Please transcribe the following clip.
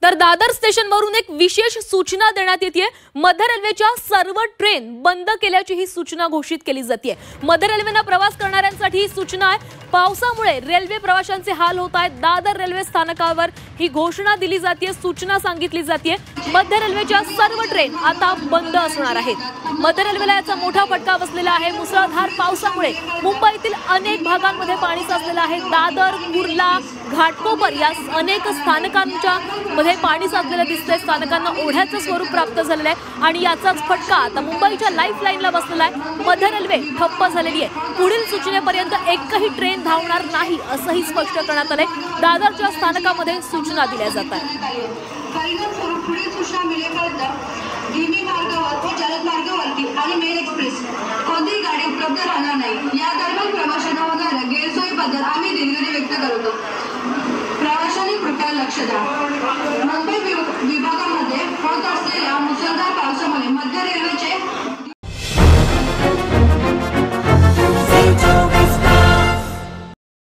तर दादर स्टेशनवरून एक विशेष सूचना देण्यात येते। मध्य रेल्वेच्या सर्व ट्रेन बंद केल्याची ही सूचना घोषित केली जाते। मध्य रेल्वेने प्रवास करणाऱ्यांसाठी ही सूचना आहे। पावसामुळे रेल्वे प्रवाशांचे हाल होत आहेत। दादर रेल्वे स्थानकावर ही घोषणा दिली जाते, सूचना सांगितली जाते। मध्य रेल्वेच्या सर्व ट्रेन आता बंद असणार आहेत। मध्य रेल्वेला याचा मोठा फटका बसलेला आहे। मुसळधार पावसामुळे मुंबईतील अनेक भागांमध्ये पाणी साचलेलं आहे। दादर, कुर्ला, घाटकोपर या अनेक स्थानकांच्या मध्ये पाणी साचलेलं दिसतंय। स्थानकांना ओढ्याचं स्वरूप प्राप्त झालेलं आहे आणि याचाच फटका आता मुंबईच्या लाईफलाईनला बसलेला आहे। मध्य रेल्वे ठप्प झालेली आहे। पुढील सूचनेपर्यंत एकही ट्रेन धावणार नाही असंही स्पष्ट करण्यात आलंय। दादरच्या स्थानकामध्ये सूचना दिल्या जात आहेत। धीमी मार्गावर व जलद मार्गावरती आणि मेल एक्सप्रेस कोणतीही गाडी उपलब्ध राहणार नाही। या दरम्यान प्रवाशांना होणाऱ्या गैरसोयीबद्दल आम्ही दिलगिरी व्यक्त करतो। प्रवाशांनी कृपया लक्ष द्या। मुंबई विभागामध्ये होत असलेल्या मुसळधार पावसामुळे मध्य रेल्वेचे